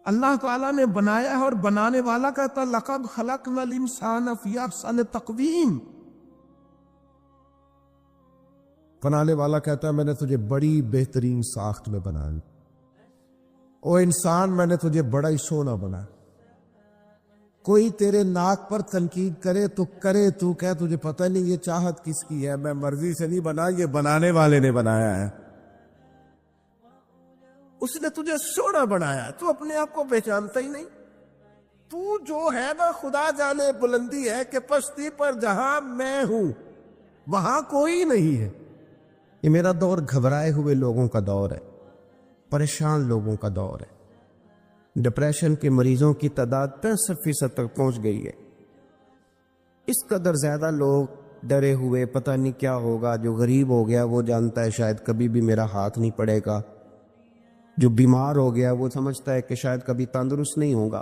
اللہ تعالیٰ نے بنایا ہے، اور بنانے والا کہتا لقد خلقنا الانسان فی احسن تقویم. بنانے والا کہتا ہے میں نے تجھے بڑی بہترین ساخت میں بنایا. او انسان، میں نے تجھے بڑا ہی سونا بنایا. کوئی تیرے ناک پر تنقید کرے تو کرے، تو کہہ تجھے پتہ نہیں یہ چاہت کس کی ہے، میں مرضی سے نہیں بنا، یہ بنانے والے نے بنایا ہے. اس نے تجھے سونا بنایا، تو اپنے آپ کو پہچانتا ہی نہیں. تو جو ہے نا، خدا جانے بلندی ہے کہ پستی پر جہاں میں ہوں وہاں کوئی نہیں ہے. یہ میرا دور گھبرائے ہوئے لوگوں کا دور ہے، پریشان لوگوں کا دور ہے. ڈپریشن کے مریضوں کی تعداد 65% تک پہنچ گئی ہے. اس قدر زیادہ لوگ ڈرے ہوئے، پتہ نہیں کیا ہوگا. جو غریب ہو گیا وہ جانتا ہے شاید کبھی بھی میرا ہاتھ نہیں پڑے گا. جو بیمار ہو گیا وہ سمجھتا ہے کہ شاید کبھی تندرست نہیں ہوگا.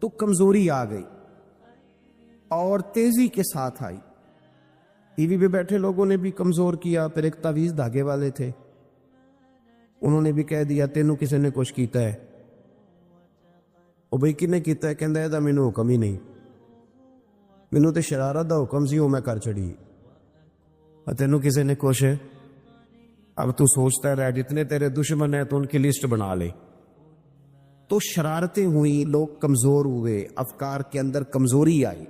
تو کمزوری آ گئی اور تیزی کے ساتھ آئی. ٹی وی پہ بیٹھے لوگوں نے بھی کمزور کیا. پھر ایک تعویذ دھاگے والے تھے، انہوں نے بھی کہہ دیا تینوں کسی نے کچھ کیتا ہے. او بھئی کنے کیتا ہے؟ کہندا ہے دا مینوں حکم ہی نہیں، مینوں تے شرارت دا حکم سی، وہ میں کر چڑی. تینوں کسی نے کچھ ہے؟ اب تو سوچتا رہ جتنے تیرے دشمن ہیں تو ان کی لسٹ بنا لے. تو شرارتیں ہوئی، لوگ کمزور ہوئے، افکار کے اندر کمزوری آئی.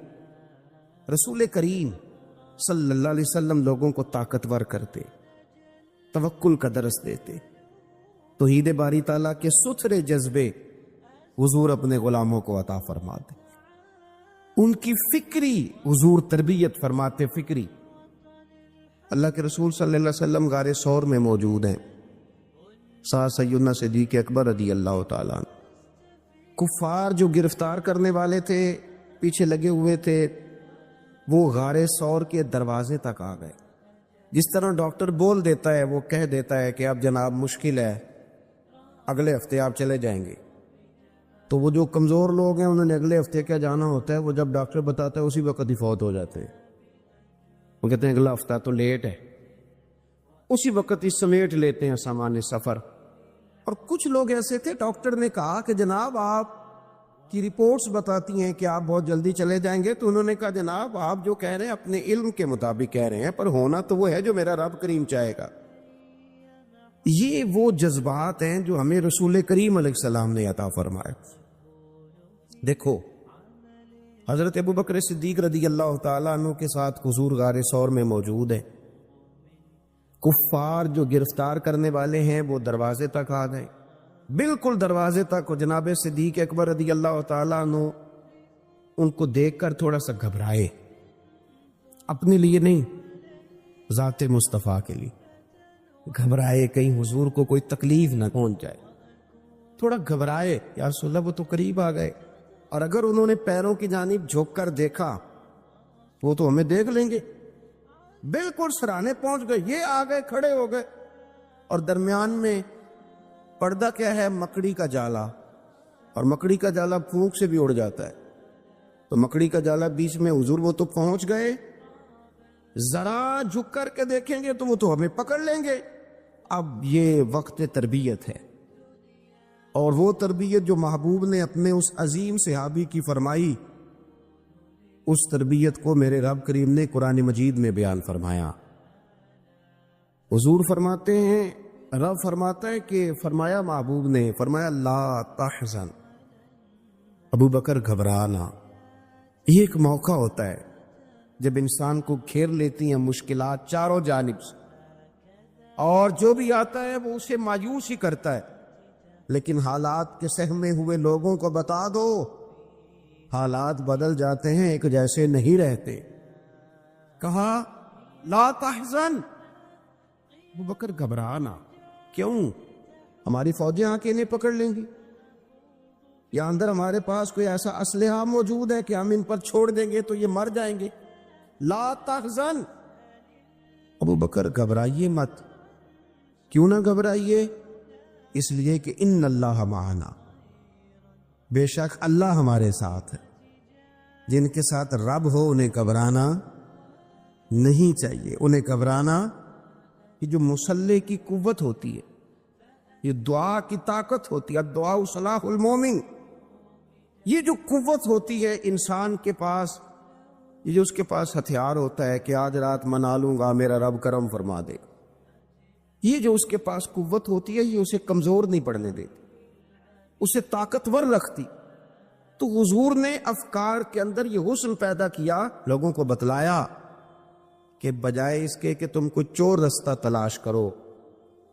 رسول کریم صلی اللہ علیہ وسلم لوگوں کو طاقتور کرتے، توکل کا درس دیتے. توحید باری تعالیٰ کے ستھرے جذبے حضور اپنے غلاموں کو عطا فرماتے. ان کی فکری حضور تربیت فرماتے. فکری اللہ کے رسول صلی اللہ علیہ وسلم غار ثور میں موجود ہیں. ساتھ سیدنا صدیق اکبر رضی اللہ تعالیٰ عنہ. کفار جو گرفتار کرنے والے تھے، پیچھے لگے ہوئے تھے، وہ غار ثور کے دروازے تک آ گئے. جس طرح ڈاکٹر بول دیتا ہے، وہ کہہ دیتا ہے کہ اب جناب مشکل ہے، اگلے ہفتے آپ چلے جائیں گے. تو وہ جو کمزور لوگ ہیں انہوں نے اگلے ہفتے کیا جانا ہوتا ہے، وہ جب ڈاکٹر بتاتا ہے اسی وقت ہی فوت ہو جاتے ہیں. وہ کہتے ہیں اگلا ہفتہ تو لیٹ ہے، اسی وقت ہی سمیٹ لیتے ہیں سامان سفر. اور کچھ لوگ ایسے تھے، ڈاکٹر نے کہا کہ جناب آپ کی رپورٹس بتاتی ہیں کہ آپ بہت جلدی چلے جائیں گے. تو انہوں نے کہا جناب آپ جو کہہ رہے ہیں اپنے علم کے مطابق کہہ رہے ہیں، پر ہونا تو وہ ہے جو میرا رب کریم چاہے گا. یہ وہ جذبات ہیں جو ہمیں رسول کریم علیہ السلام نے عطا فرمائے. دیکھو حضرت ابوبکر صدیق رضی اللہ تعالیٰ عنہ کے ساتھ حضور غار ثور میں موجود ہیں. کفار جو گرفتار کرنے والے ہیں وہ دروازے تک آ گئے، بالکل دروازے تک. جناب صدیق اکبر رضی اللہ تعالیٰ عنہ ان کو دیکھ کر تھوڑا سا گھبرائے، اپنے لیے نہیں، ذات مصطفیٰ کے لیے گھبرائے، کہیں حضور کو کوئی تکلیف نہ پہنچ جائے. تھوڑا گھبرائے، یا رسول اللہ وہ تو قریب آ گئے، اور اگر انہوں نے پیروں کی جانب جھک کر دیکھا وہ تو ہمیں دیکھ لیں گے. بالکل سرانے پہنچ گئے، یہ آ گئے، کھڑے ہو گئے، اور درمیان میں پردہ کیا ہے؟ مکڑی کا جالا. اور مکڑی کا جالا پھونک سے بھی اڑ جاتا ہے، تو مکڑی کا جالا بیچ میں. حضور وہ تو پہنچ گئے، ذرا جھک کر کے دیکھیں گے تو وہ تو ہمیں پکڑ لیں گے. اب یہ وقت تربیت ہے، اور وہ تربیت جو محبوب نے اپنے اس عظیم صحابی کی فرمائی، اس تربیت کو میرے رب کریم نے قرآن مجید میں بیان فرمایا. حضور فرماتے ہیں، رب فرماتا ہے کہ فرمایا محبوب نے، فرمایا لا تحزن، ابو بکر گھبرانا. یہ ایک موقع ہوتا ہے جب انسان کو گھیر لیتی ہیں مشکلات چاروں جانب سے، اور جو بھی آتا ہے وہ اسے مایوس ہی کرتا ہے. لیکن حالات کے سہمے ہوئے لوگوں کو بتا دو، حالات بدل جاتے ہیں، ایک جیسے نہیں رہتے. کہا لا تحزن، ابو بکر گھبرانا. کیوں؟ ہماری فوجیں آ کے انہیں پکڑ لیں گی، یا اندر ہمارے پاس کوئی ایسا اسلحہ موجود ہے کہ ہم ان پر چھوڑ دیں گے تو یہ مر جائیں گے. لا تحزن، ابو بکر گھبرائیے مت. کیوں نہ گھبرائیے؟ اس لیے کہ ان اللہ معنا، بے شک اللہ ہمارے ساتھ ہے. جن کے ساتھ رب ہو انہیں گھبرانا نہیں چاہیے. انہیں گھبرانا، یہ جو مسلح کی قوت ہوتی ہے، یہ دعا کی طاقت ہوتی ہے، دعا صلاح المومن. یہ جو قوت ہوتی ہے انسان کے پاس، یہ جو اس کے پاس ہتھیار ہوتا ہے کہ آج رات منا لوں گا میرا رب کرم فرما دے، یہ جو اس کے پاس قوت ہوتی ہے یہ اسے کمزور نہیں پڑنے دیتی، اسے طاقتور رکھتی. تو حضور نے افکار کے اندر یہ حسن پیدا کیا، لوگوں کو بتلایا کہ بجائے اس کے کہ تم کوئی چور رستہ تلاش کرو،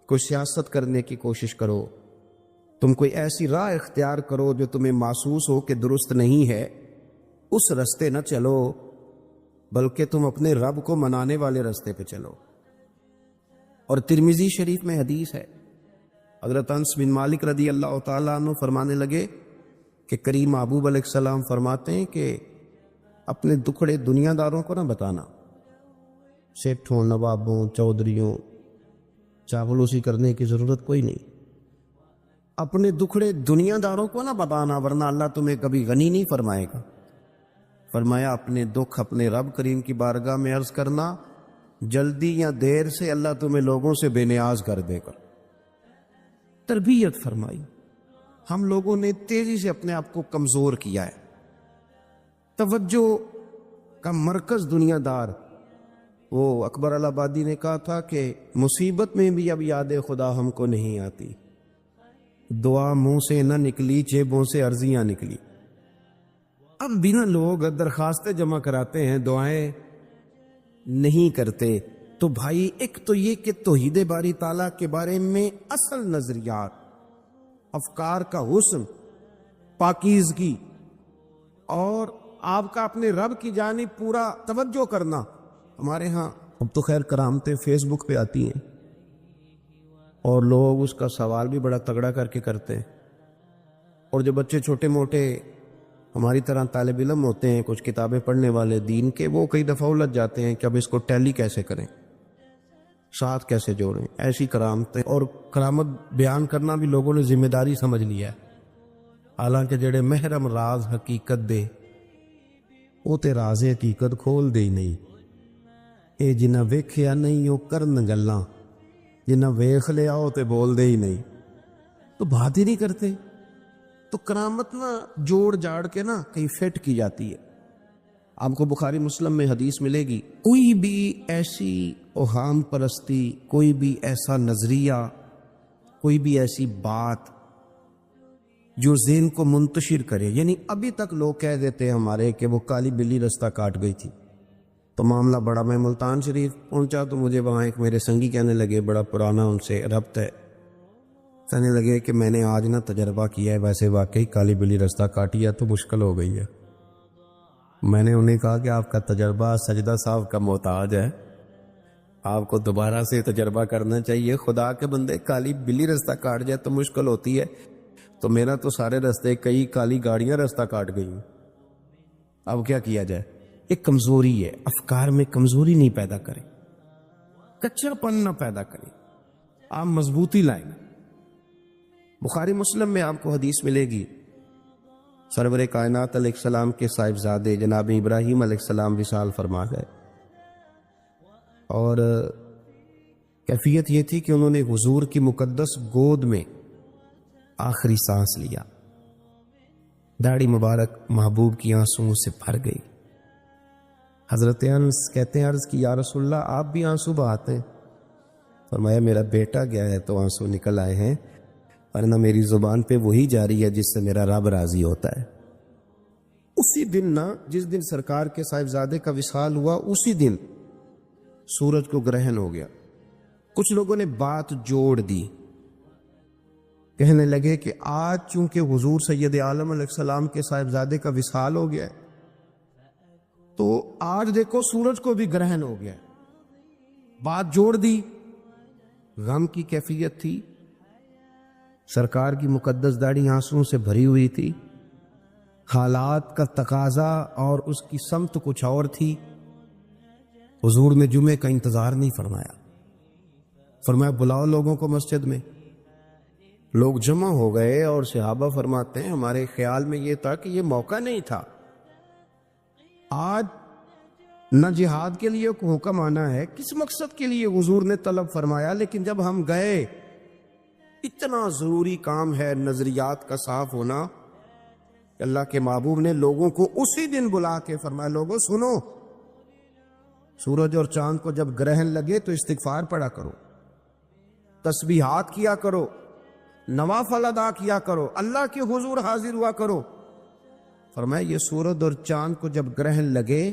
کوئی سیاست کرنے کی کوشش کرو، تم کوئی ایسی راہ اختیار کرو جو تمہیں محسوس ہو کہ درست نہیں ہے، اس رستے نہ چلو، بلکہ تم اپنے رب کو منانے والے رستے پہ چلو. اور ترمذی شریف میں حدیث ہے، حضرت انس بن مالک رضی اللہ تعالیٰ عنہ فرمانے لگے کہ کریم محبوب علیہ السلام فرماتے ہیں کہ اپنے دکھڑے دنیا داروں کو نہ بتانا، سیٹھوں، نوابوں، چودھریوں، چاولوسی کرنے کی ضرورت کوئی نہیں. اپنے دکھڑے دنیا داروں کو نہ بتانا ورنہ اللہ تمہیں کبھی غنی نہیں فرمائے گا. فرمایا اپنے دکھ اپنے رب کریم کی بارگاہ میں عرض کرنا، جلدی یا دیر سے اللہ تمہیں لوگوں سے بے نیاز کر دے گا. تربیت فرمائی. ہم لوگوں نے تیزی سے اپنے آپ کو کمزور کیا ہے. توجہ کا مرکز دنیا دار. وہ اکبر الہآبادی نے کہا تھا کہ مصیبت میں بھی اب یاد خدا ہم کو نہیں آتی، دعا منہ سے نہ نکلی جیبوں سے عرضیاں نکلی. اب بنا لوگ درخواستیں جمع کراتے ہیں، دعائیں نہیں کرتے. تو بھائی ایک تو یہ کہ توحید باری تعالیٰ کے بارے میں اصل نظریات، افکار کا حسن، پاکیزگی، اور آپ کا اپنے رب کی جانب پورا توجہ کرنا. ہمارے ہاں اب تو خیر کرامتیں فیس بک پہ آتی ہیں اور لوگ اس کا سوال بھی بڑا تگڑا کر کے کرتے ہیں. اور جو بچے چھوٹے موٹے ہماری طرح طالب علم ہوتے ہیں، کچھ کتابیں پڑھنے والے دین کے، وہ کئی دفعہ الجھ جاتے ہیں کہ اب اس کو ٹیلی کیسے کریں، ساتھ کیسے جوڑیں. ایسی کرامتیں اور کرامت بیان کرنا بھی لوگوں نے ذمہ داری سمجھ لیا ہے. حالانکہ جڑے محرم راز حقیقت دے وہ تے راز حقیقت کھول دے ہی نہیں. اے جنہ ویکھیا نہیں وہ کرن گلاں، جنہ ویکھ لیا وہ تے بول دے ہی نہیں. تو بات ہی نہیں کرتے. تو کرامت نا جوڑ جاڑ کے نا کہیں فٹ کی جاتی ہے. آپ کو بخاری مسلم میں حدیث ملے گی، کوئی بھی ایسی اوہام پرستی، کوئی بھی ایسا نظریہ، کوئی بھی ایسی بات جو ذہن کو منتشر کرے، یعنی ابھی تک لوگ کہہ دیتے ہیں ہمارے کہ وہ کالی بلی رستہ کاٹ گئی تھی. تو معاملہ بڑا، میں ملتان شریف پہنچا تو مجھے وہاں ایک میرے سنگی کہنے لگے، بڑا پرانا ان سے ربط ہے، کہنے لگے کہ میں نے آج نہ تجربہ کیا ہے، ویسے واقعی کالی بلی رستہ کاٹی ہے تو مشکل ہو گئی ہے. میں نے انہیں کہا کہ آپ کا تجربہ سجدہ صاحب کا محتاج ہے، آپ کو دوبارہ سے تجربہ کرنا چاہیے. خدا کے بندے، کالی بلی رستہ کاٹ جائے تو مشکل ہوتی ہے، تو میرا تو سارے رستے کئی کالی گاڑیاں رستہ کاٹ گئی ہیں. اب کیا کیا جائے؟ ایک کمزوری ہے، افکار میں کمزوری نہیں پیدا کریں، کچا پن نہ پیدا کریں، آپ مضبوطی لائیں. بخاری مسلم میں آپ کو حدیث ملے گی، سرور کائنات علیہ السلام کے صاحبزادے جناب ابراہیم علیہ السلام وصال فرما گئے، اور کیفیت یہ تھی کہ انہوں نے حضور کی مقدس گود میں آخری سانس لیا. داڑھی مبارک محبوب کی آنسوؤں سے بھر گئی. حضرت انس کہتے ہیں عرض کی یا رسول اللہ آپ بھی آنسو بہاتے ہیں؟ فرمایا میرا بیٹا گیا ہے تو آنسو نکل آئے ہیں، ورنہ میری زبان پہ وہی جاری ہے جس سے میرا رب راضی ہوتا ہے. اسی دن نا، جس دن سرکار کے صاحبزادے کا وصال ہوا، اسی دن سورج کو گرہن ہو گیا. کچھ لوگوں نے بات جوڑ دی، کہنے لگے کہ آج چونکہ حضور سید عالم علیہ السلام کے صاحبزادے کا وصال ہو گیا ہے تو آج دیکھو سورج کو بھی گرہن ہو گیا ہے. بات جوڑ دی. غم کی کیفیت تھی، سرکار کی مقدس داڑھی آنسوؤں سے بھری ہوئی تھی، حالات کا تقاضا اور اس کی سمت کچھ اور تھی. حضور نے جمعے کا انتظار نہیں فرمایا، فرمایا بلاؤ لوگوں کو مسجد میں. لوگ جمع ہو گئے اور صحابہ فرماتے ہیں ہمارے خیال میں یہ تھا کہ یہ موقع نہیں تھا. آج نہ جہاد کے لیے کوئی حکم آنا ہے، کس مقصد کے لیے حضور نے طلب فرمایا، لیکن جب ہم گئے اتنا ضروری کام ہے نظریات کا صاف ہونا کہ اللہ کے محبوب نے لوگوں کو اسی دن بلا کے فرمایا لوگوں سنو، سورج اور چاند کو جب گرہن لگے تو استغفار پڑھا کرو، تسبیحات کیا کرو، نوافل ادا کیا کرو، اللہ کے حضور حاضر ہوا کرو۔ فرمایا یہ سورج اور چاند کو جب گرہن لگے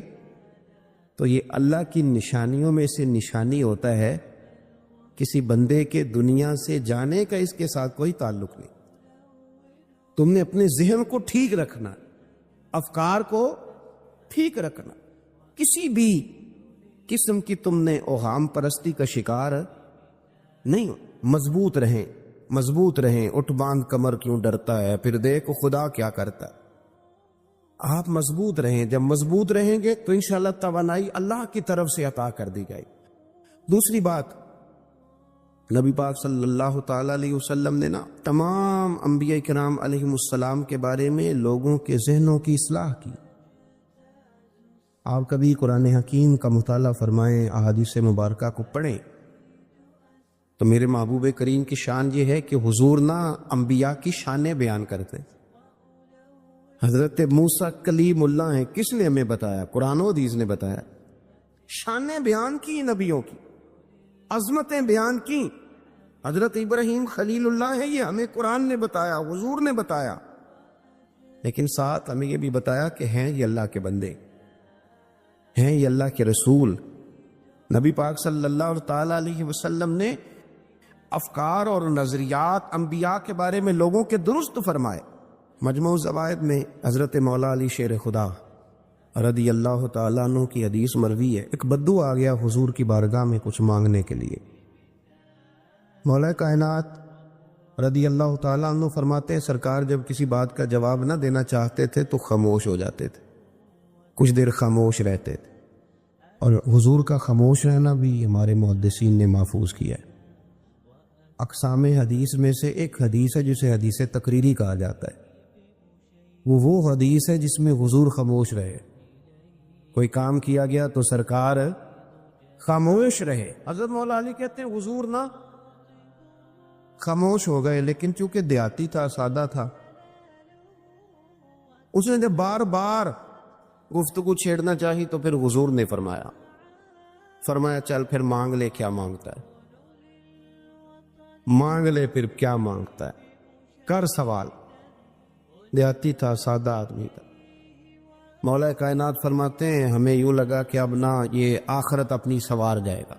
تو یہ اللہ کی نشانیوں میں سے نشانی ہوتا ہے، کسی بندے کے دنیا سے جانے کا اس کے ساتھ کوئی تعلق نہیں۔ تم نے اپنے ذہن کو ٹھیک رکھنا، افکار کو ٹھیک رکھنا، کسی بھی قسم کی تم نے اوہام پرستی کا شکار نہیں ہو۔ مضبوط رہیں، مضبوط رہیں، اٹھ باندھ کمر کیوں ڈرتا ہے، پھر دیکھو خدا کیا کرتا ہے۔ آپ مضبوط رہیں، جب مضبوط رہیں گے تو انشاءاللہ توانائی اللہ کی طرف سے عطا کر دی جائے۔ دوسری بات، نبی پاک صلی اللہ تعالی علیہ وسلم نے تمام انبیاء کرام علیہم السلام کے بارے میں لوگوں کے ذہنوں کی اصلاح کی۔ آپ کبھی قرآن حکیم کا مطالعہ فرمائیں، احادیث مبارکہ کو پڑھیں تو میرے محبوب کریم کی شان یہ ہے کہ حضور انبیاء کی شانیں بیان کرتے۔ حضرت موسیٰ کلیم اللہ ہیں، کس نے ہمیں بتایا؟ قرآن و حدیث نے بتایا۔ شانیں بیان کی نبیوں کی، عظمتیں بیان کی۔ حضرت ابراہیم خلیل اللہ ہے، یہ ہمیں قرآن نے بتایا، حضور نے بتایا، لیکن ساتھ ہمیں یہ بھی بتایا کہ ہیں یہ اللہ کے بندے، ہیں یہ اللہ کے رسول۔ نبی پاک صلی اللہ تعالی علیہ وسلم نے افکار اور نظریات انبیاء کے بارے میں لوگوں کے درست فرمائے۔ مجموع الزوائد میں حضرت مولا علی شیر خدا رضی اللہ تعالیٰ عنہ کی حدیث مروی ہے، ایک بدو آ گیا حضور کی بارگاہ میں کچھ مانگنے کے لیے۔ مولا کائنات رضی اللہ تعالیٰ عنہ فرماتے ہیں سرکار جب کسی بات کا جواب نہ دینا چاہتے تھے تو خاموش ہو جاتے تھے، کچھ دیر خاموش رہتے تھے، اور حضور کا خاموش رہنا بھی ہمارے محدثین نے محفوظ کیا ہے۔ اقسام حدیث میں سے ایک حدیث ہے جسے حدیث تقریری کہا جاتا ہے، وہ حدیث ہے جس میں حضور خاموش رہے، کوئی کام کیا گیا تو سرکار خاموش رہے۔ حضرت مولا علی کہتے ہیں حضور خاموش ہو گئے، لیکن چونکہ دیہاتی تھا، سادہ تھا، اس نے جب بار بار گفتگو چھیڑنا چاہی تو پھر حضور نے فرمایا چل پھر مانگ لے، کیا مانگتا ہے، مانگ لے پھر کیا مانگتا ہے، کر سوال۔ دیہاتی تھا، سادہ آدمی تھا۔ مولا کائنات فرماتے ہیں ہمیں یوں لگا کہ اب یہ آخرت اپنی سوار جائے گا،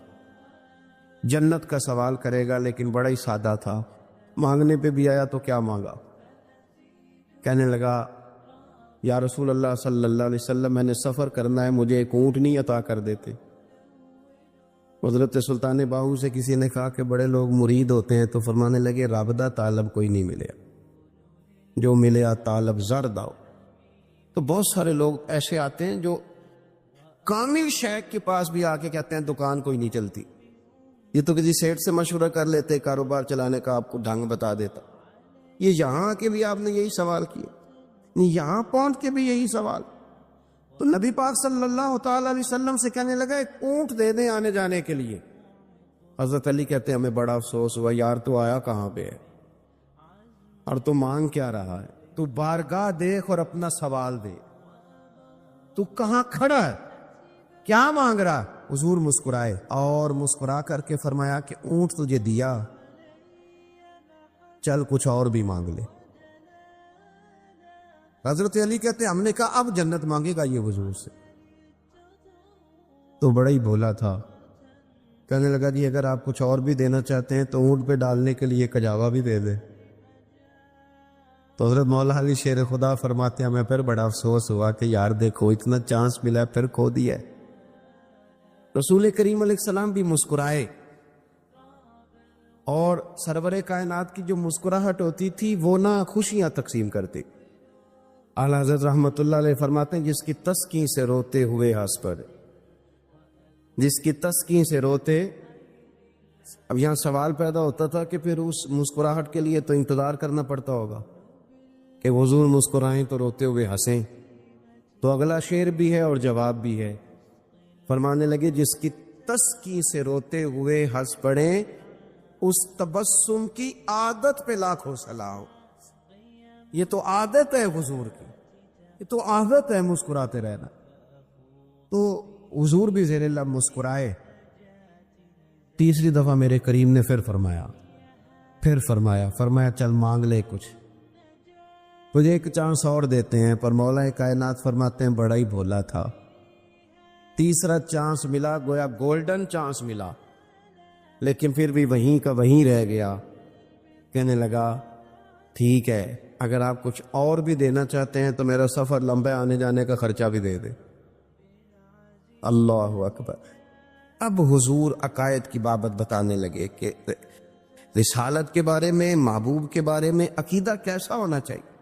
جنت کا سوال کرے گا، لیکن بڑا ہی سادہ تھا۔ مانگنے پہ بھی آیا تو کیا مانگا؟ کہنے لگا یا رسول اللہ صلی اللہ علیہ وسلم میں نے سفر کرنا ہے، مجھے ایک اونٹنی عطا کر دیتے۔ حضرت سلطان باہو سے کسی نے کہا کہ بڑے لوگ مرید ہوتے ہیں، تو فرمانے لگے رابطہ طالب کوئی نہیں ملے، جو ملے طالب زر داؤ۔ تو بہت سارے لوگ ایسے آتے ہیں جو کامل شیخ کے پاس بھی آ کے کہتے ہیں دکان کوئی نہیں چلتی، یہ تو کسی سیٹ سے مشورہ کر لیتے، کاروبار چلانے کا آپ کو ڈھنگ بتا دیتا۔ یہ یہاں کے بھی آپ نے یہی سوال کیے، یہاں پہنچ کے بھی یہی سوال۔ تو نبی پاک صلی اللہ تعالی علیہ وسلم سے کہنے لگا ایک اونٹ دے دیں آنے جانے کے لیے۔ حضرت علی کہتے ہیں ہمیں بڑا افسوس ہوا، یار تو آیا کہاں پہ ہے اور تو مانگ کیا رہا ہے؟ تو بارگاہ دیکھ اور اپنا سوال دے، تو کہاں کھڑا ہے، کیا مانگ رہا؟ حضور مسکرائے اور مسکرا کر کے فرمایا کہ اونٹ تجھے دیا، چل کچھ اور بھی مانگ لے۔ حضرت علی کہتے ہیں ہم نے کہا اب جنت مانگے گا یہ حضور سے؟ تو بڑا ہی بھولا تھا، کہنے لگا جی اگر آپ کچھ اور بھی دینا چاہتے ہیں تو اونٹ پہ ڈالنے کے لیے کجاوا بھی دے دیں۔ تو حضرت مولا علی شیر خدا فرماتے ہیں ہمیں پھر بڑا افسوس ہوا کہ یار دیکھو اتنا چانس ملا ہے پھر کھو دیا ہے۔ رسول کریم علیہ السلام بھی مسکرائے، اور سرور کائنات کی جو مسکراہٹ ہوتی تھی وہ خوشیاں تقسیم کرتے۔ اعلیٰ حضرت رحمت اللہ علیہ فرماتے ہیں جس کی تسکین سے روتے ہوئے ہنس پڑے، جس کی تسکین سے روتے۔ اب یہاں سوال پیدا ہوتا تھا کہ پھر اس مسکراہٹ کے لیے تو انتظار کرنا پڑتا ہوگا کہ حضور مسکرائیں تو روتے ہوئے ہنسیں، تو اگلا شعر بھی ہے اور جواب بھی ہے۔ فرمانے لگے جس کی تسکین سے روتے ہوئے ہنس پڑیں اس تبسم کی عادت پہ لاکھوں سلام. یہ تو عادت ہے حضور کی، یہ تو عادت ہے مسکراتے رہنا. تو حضور بھی زیر لب مسکرائے. تیسری دفعہ میرے کریم نے پھر فرمایا چل مانگ لے کچھ، مجھے ایک چانس اور دیتے ہیں. پر مولا کائنات فرماتے ہیں بڑا ہی بھولا تھا. تیسرا چانس ملا، گویا گولڈن چانس ملا، لیکن پھر بھی وہیں کا وہیں رہ گیا. کہنے لگا ٹھیک ہے، اگر آپ کچھ اور بھی دینا چاہتے ہیں تو میرا سفر لمبے آنے جانے کا خرچہ بھی دے دے. اللہ اکبر. اب حضور عقائد کی بابت بتانے لگے کہ رسالت کے بارے میں، محبوب کے بارے میں عقیدہ کیسا ہونا چاہیے.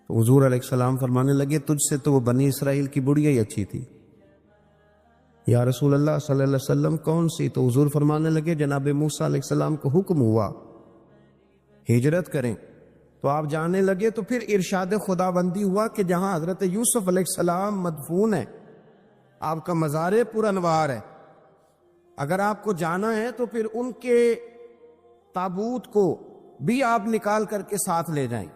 تو حضور علیہ السلام فرمانے لگے تجھ سے تو وہ بنی اسرائیل کی بڑھیا ہی اچھی تھی. یا رسول اللہ صلی اللہ علیہ وسلم کون سی؟ تو حضور فرمانے لگے جناب موسیٰ علیہ السلام کو حکم ہوا ہجرت کریں تو آپ جانے لگے. تو پھر ارشاد خدا بندی ہوا کہ جہاں حضرت یوسف علیہ السلام مدفون ہے، آپ کا مزار پر انوار ہے، اگر آپ کو جانا ہے تو پھر ان کے تابوت کو بھی آپ نکال کر کے ساتھ لے جائیں.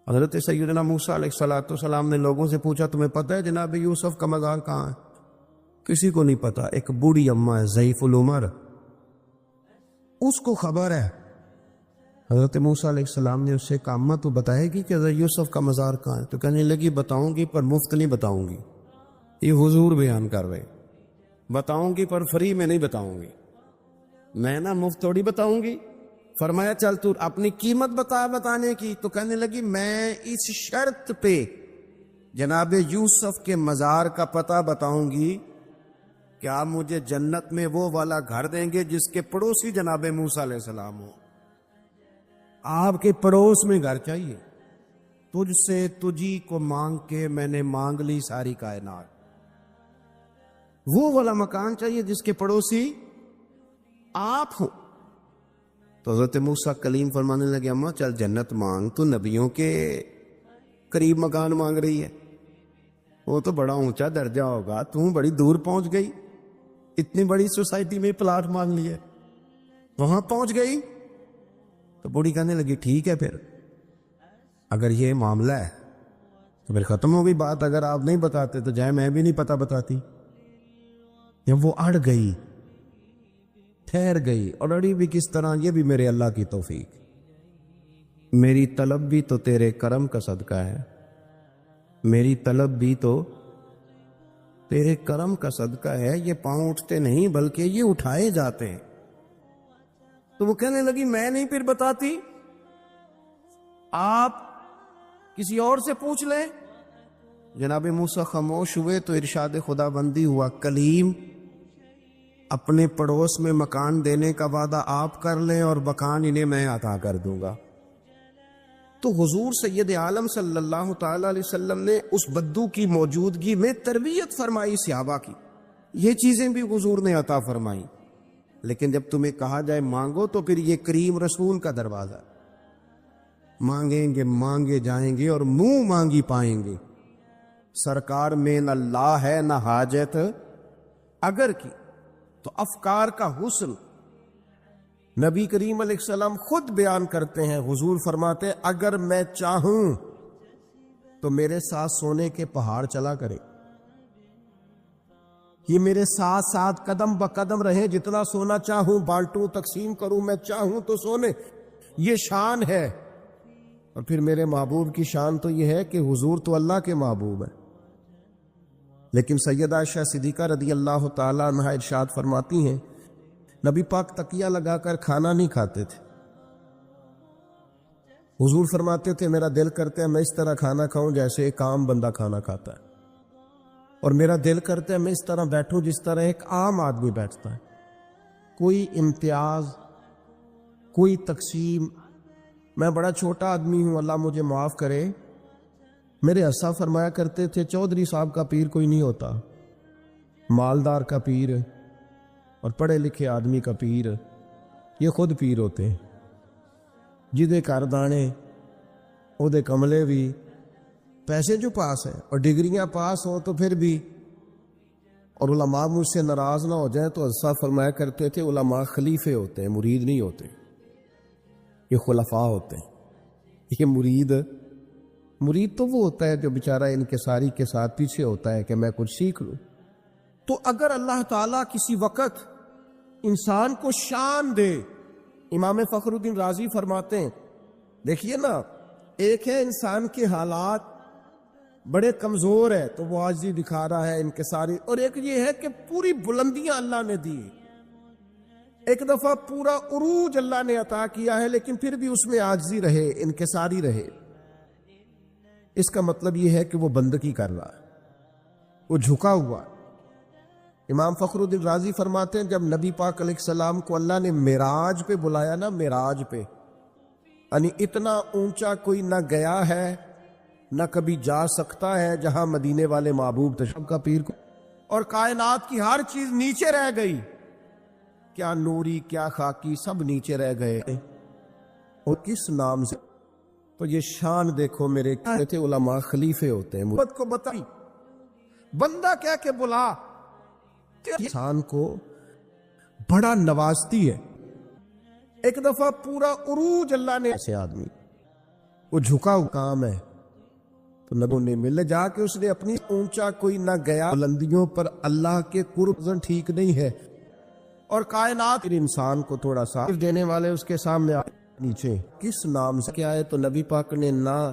حضرت سیدنا موسیٰ علیہ السلام نے لوگوں سے پوچھا تمہیں پتہ ہے جناب یوسف کا مزار کہاں ہے؟ کسی کو نہیں پتا. ایک بوڑھی اماں ہے ضعیف العمر، اس کو خبر ہے. حضرت موسیٰ علیہ السلام نے اس سے کہا اماں تو بتائے گی کہ حضرت یوسف کا مزار کہاں ہے؟ تو کہنے لگی بتاؤں گی پر مفت نہیں بتاؤں گی. یہ حضور بیان کر رہے، بتاؤں گی پر فری میں نہیں بتاؤں گی، میں نا مفت تھوڑی بتاؤں گی. فرمایا چل تو اپنی قیمت بتا بتانے کی. تو کہنے لگی میں اس شرط پہ جناب یوسف کے مزار کا پتہ بتاؤں گی کہ آپ مجھے جنت میں وہ والا گھر دیں گے جس کے پڑوسی جناب موسیٰ علیہ السلام ہو. آپ کے پڑوس میں گھر چاہیے. تجھ سے تجھی کو مانگ کے میں نے مانگ لی ساری کائنات. وہ والا مکان چاہیے جس کے پڑوسی آپ ہوں. تو حضرت موسیٰ کلیم فرمانے لگے اماں چل جنت مانگ، تو نبیوں کے قریب مکان مانگ رہی ہے، وہ تو بڑا اونچا درجہ ہوگا، تم بڑی دور پہنچ گئی، اتنی بڑی سوسائٹی میں پلاٹ مانگ لیے، وہاں پہنچ گئی. تو بوڑھی کہنے لگی ٹھیک ہے پھر اگر یہ معاملہ ہے تو پھر ختم ہو گئی بات. اگر آپ نہیں بتاتے تو جائے میں بھی نہیں پتہ بتاتی. جب وہ اڑ گئی، ٹھہر گئی، اور اڑی بھی کس طرح؟ یہ بھی میرے اللہ کی توفیق. میری طلب بھی تو تیرے کرم کا صدقہ ہے، میری طلب بھی تو تیرے کرم کا صدقہ ہے. یہ پاؤں اٹھتے نہیں بلکہ یہ اٹھائے جاتے ہیں. تو وہ کہنے لگی میں نہیں پھر بتاتی، آپ کسی اور سے پوچھ لیں. جناب موسیٰ خاموش ہوئے تو ارشاد خدا بندی ہوا کلیم اپنے پڑوس میں مکان دینے کا وعدہ آپ کر لیں اور مکان انہیں میں عطا کر دوں گا. تو حضور سید عالم صلی اللہ تعالی علیہ وسلم نے اس بدو کی موجودگی میں تربیت فرمائی صحابہ کی. یہ چیزیں بھی حضور نے عطا فرمائی. لیکن جب تمہیں کہا جائے مانگو تو پھر یہ کریم رسول کا دروازہ، مانگیں گے مانگے جائیں گے اور منہ مانگی پائیں گے. سرکار میں نہ لا ہے نہ حاجت اگر کی. تو افکار کا حسن نبی کریم علیہ السلام خود بیان کرتے ہیں. حضور فرماتے اگر میں چاہوں تو میرے ساتھ سونے کے پہاڑ چلا کرے، یہ میرے ساتھ ساتھ قدم بقدم رہے، جتنا سونا چاہوں بانٹوں تقسیم کروں، میں چاہوں تو سونے. یہ شان ہے. اور پھر میرے محبوب کی شان تو یہ ہے کہ حضور تو اللہ کے محبوب ہے. لیکن سیدہ عائشہ صدیقہ رضی اللہ تعالیٰ عنہا ارشاد فرماتی ہیں نبی پاک تکیہ لگا کر کھانا نہیں کھاتے تھے. حضور فرماتے تھے میرا دل کرتا ہے میں اس طرح کھانا کھاؤں جیسے ایک عام بندہ کھانا کھاتا ہے، اور میرا دل کرتا ہے میں اس طرح بیٹھوں جس طرح ایک عام آدمی بیٹھتا ہے. کوئی امتیاز، کوئی تقسیم. میں بڑا چھوٹا آدمی ہوں، اللہ مجھے معاف کرے. میرے اسا فرمایا کرتے تھے چودھری صاحب کا پیر کوئی نہیں ہوتا، مالدار کا پیر اور پڑھے لکھے آدمی کا پیر یہ خود پیر ہوتے ہیں. جدے کاردانے او دے کملے بھی، پیسے جو پاس ہیں اور ڈگریاں پاس ہوں تو پھر بھی اور علماء مجھ سے ناراض نہ ہو جائیں تو حضرت فرمایا کرتے تھے علماء خلیفے ہوتے ہیں، مرید نہیں ہوتے، یہ خلفاء ہوتے ہیں۔ یہ مرید تو وہ ہوتا ہے جو بیچارہ انکساری کے ساتھ پیچھے ہوتا ہے کہ میں کچھ سیکھ لوں۔ تو اگر اللہ تعالیٰ کسی وقت انسان کو شان دے، امام فخر الدین رازی فرماتے ہیں، دیکھیے نا، ایک ہے انسان کے حالات بڑے کمزور ہے تو وہ عاجزی دکھا رہا ہے، انکساری، اور ایک یہ ہے کہ پوری بلندیاں اللہ نے دی، ایک دفعہ پورا عروج اللہ نے عطا کیا ہے لیکن پھر بھی اس میں عاجزی رہے، انکساری رہے۔ اس کا مطلب یہ ہے کہ وہ بندگی کر رہا ہے، وہ جھکا ہوا ہے۔ امام فخر الدین رازی فرماتے ہیں جب نبی پاک علیہ السلام کو اللہ نے معراج پہ بلایا نا، معراج پہ، یعنی اتنا اونچا کوئی نہ گیا ہے نہ کبھی جا سکتا ہے جہاں مدینے والے محبوب تشریف کا پیر کو، اور کائنات کی ہر چیز نیچے رہ گئی، کیا نوری کیا خاکی سب نیچے رہ گئے، اور کس نام سے؟ تو یہ شان دیکھو میرے کہتے علماء خلیفے ہوتے ہیں۔ محبت کو بتائی بندہ کہہ کے بلا، انسان کو بڑا نوازتی ہے۔ ایک دفعہ پورا عروج اللہ نے ایسے آدمی، وہ جھکا ہوا کام ہے تو نبی نے مل جا کے اس نے اپنی اونچا کوئی نہ گیا، بلندیوں پر اللہ کے قرب ٹھیک نہیں ہے، اور کائنات انسان کو تھوڑا سا دینے والے اس کے سامنے نیچے کس نام سے کیا ہے؟ تو نبی پاک نے نہ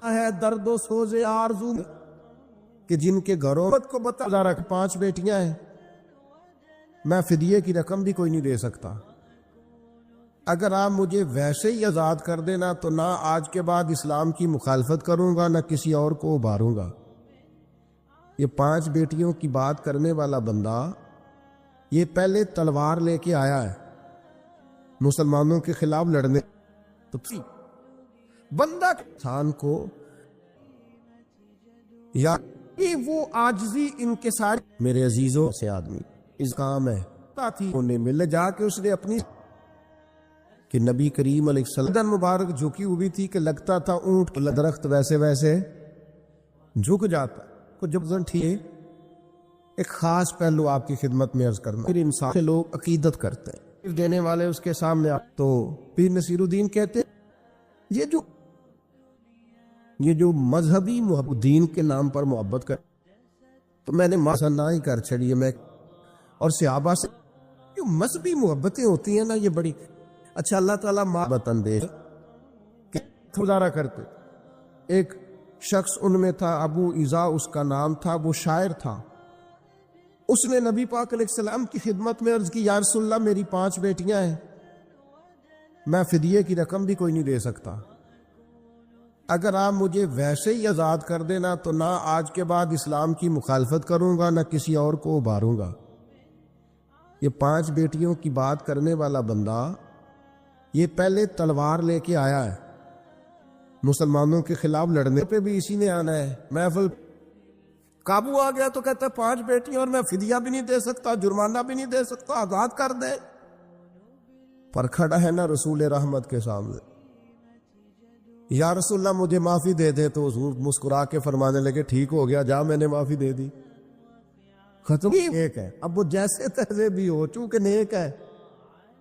ہے درد و سوز آرزو کہ جن کے گھروں کو بتا رکھ 5 بیٹیاں ہیں، میں فدیے کی رقم بھی کوئی نہیں دے سکتا، اگر آپ مجھے ویسے ہی آزاد کر دینا تو نہ آج کے بعد اسلام کی مخالفت کروں گا نہ کسی اور کو ابھاروں گا۔ یہ 5 بیٹیوں کی بات کرنے والا بندہ یہ پہلے تلوار لے کے آیا ہے مسلمانوں کے خلاف لڑنے، تو بندہ انسان کو یا وہ عاجزی انکسار، میرے عزیزوں سے آدمی اس کام ہے انہیں مل جا کے اس نے اپنی کہ نبی کریم علیہ السلام مبارک جھکی ہوئی تھی کہ لگتا تھا اونٹ درخت ویسے ویسے جھک جاتا کو جب ٹھیک۔ ایک خاص پہلو آپ کی خدمت میں عرض کرنا، پھر انسان سے لوگ عقیدت کرتے ہیں دینے والے اس کے سامنے تو پیر نصیر الدین کہتے ہیں یہ جو مذہبی محبت دین کے نام پر محبت کر، تو میں نے ماسا نہ ہی کر چھڑی میں، اور صحابہ سے جو مذہبی محبتیں ہوتی ہیں نا یہ بڑی اچھا اللہ تعالیٰ محبت اندیش کہ گزارا کرتے۔ ایک شخص ان میں تھا ابو ایذا اس کا نام تھا، وہ شاعر تھا، اس نے نبی پاک علیہ السلام کی خدمت میں عرض کی یا رسول اللہ میری 5 بیٹیاں ہیں، میں فدیے کی رقم بھی کوئی نہیں دے سکتا، اگر آپ مجھے ویسے ہی آزاد کر دینا تو نہ آج کے بعد اسلام کی مخالفت کروں گا نہ کسی اور کو ابھاروں گا۔ یہ 5 بیٹیوں کی بات کرنے والا بندہ یہ پہلے تلوار لے کے آیا ہے مسلمانوں کے خلاف لڑنے پہ بھی اسی نے آنا ہے، محفل قابو آ گیا تو کہتا ہے 5 بیٹیاں اور میں فدیہ بھی نہیں دے سکتا، جرمانہ بھی نہیں دے سکتا، آزاد کر دے، پر کھڑا ہے نا رسول رحمت کے سامنے، یا رسول اللہ مجھے معافی دے دے، تو حضور مسکرا کے فرمانے لگے ٹھیک ہو گیا، جا میں نے معافی دے دی، ختم۔ نیک ہے، اب وہ جیسے تیسے بھی ہو چونکہ نیک ہے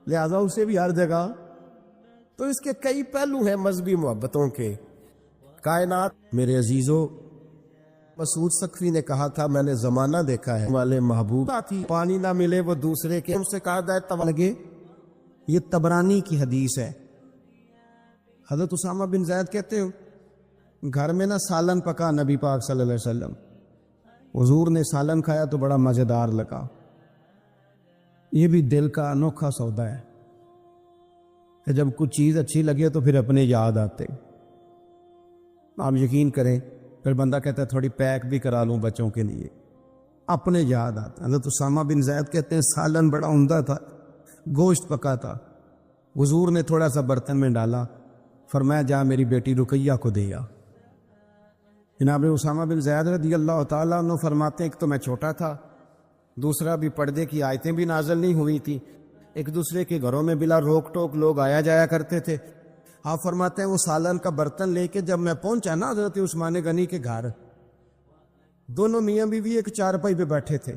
لہذا اسے بھی ہر جگہ، تو اس کے کئی پہلو ہیں مذہبی محبتوں کے۔ کائنات میرے عزیزوں، مسعود ثقفی نے کہا تھا میں نے زمانہ دیکھا ہے والے محبوب پانی نہ ملے وہ دوسرے کے، ان سے کہا جائے لگے، یہ طبرانی کی حدیث ہے۔ حضرت اسامہ بن زید کہتے ہو گھر میں نا سالن پکا نبی پاک صلی اللہ علیہ وسلم، حضور نے سالن کھایا تو بڑا مزیدار لگا۔ یہ بھی دل کا انوکھا سودا ہے کہ جب کچھ چیز اچھی لگے تو پھر اپنے یاد آتے، آپ یقین کریں، پھر بندہ کہتا ہے تھوڑی پیک بھی کرا لوں بچوں کے لیے، اپنے یاد آتا۔ حضرت اسامہ بن زید کہتے ہیں سالن بڑا عمدہ تھا، گوشت پکا تھا، حضور نے تھوڑا سا برتن میں ڈالا، فرمایا جا میری بیٹی رقیہ کو دیا۔ جناب اسامہ بن زید رضی اللہ تعالیٰ عنہ فرماتے ہیں ایک تو میں چھوٹا تھا، دوسرا بھی پردے کی آیتیں بھی نازل نہیں ہوئی تھی، ایک دوسرے کے گھروں میں بلا روک ٹوک لوگ آیا جایا کرتے تھے۔ آپ فرماتے ہیں وہ سالن کا برتن لے کے جب میں پہنچا نا حضرت عثمان غنی کے گھر، دونوں میاں بیوی ایک چارپائی پہ بیٹھے تھے.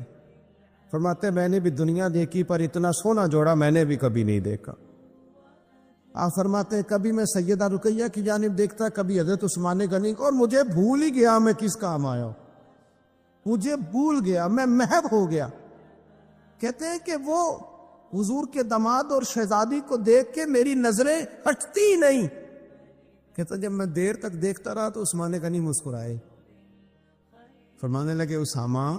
فرماتے میں نے بھی دنیا دیکھی پر اتنا سونا جوڑا میں نے بھی کبھی نہیں دیکھا. آپ فرماتے ہیں کبھی میں سیدہ رقیہ کی جانب دیکھتا, کبھی حضرت عثمان غنی کو, اور مجھے بھول ہی گیا میں کس کام آیا ہوں, مجھے بھول گیا, میں محو ہو گیا. کہتے ہیں کہ وہ حضور کے داماد اور شہزادی کو دیکھ کے میری نظریں ہٹتی نہیں. کہتا جب میں دیر تک دیکھتا رہا تو عثمان غنی مسکرائے, فرمانے لگے اسامہ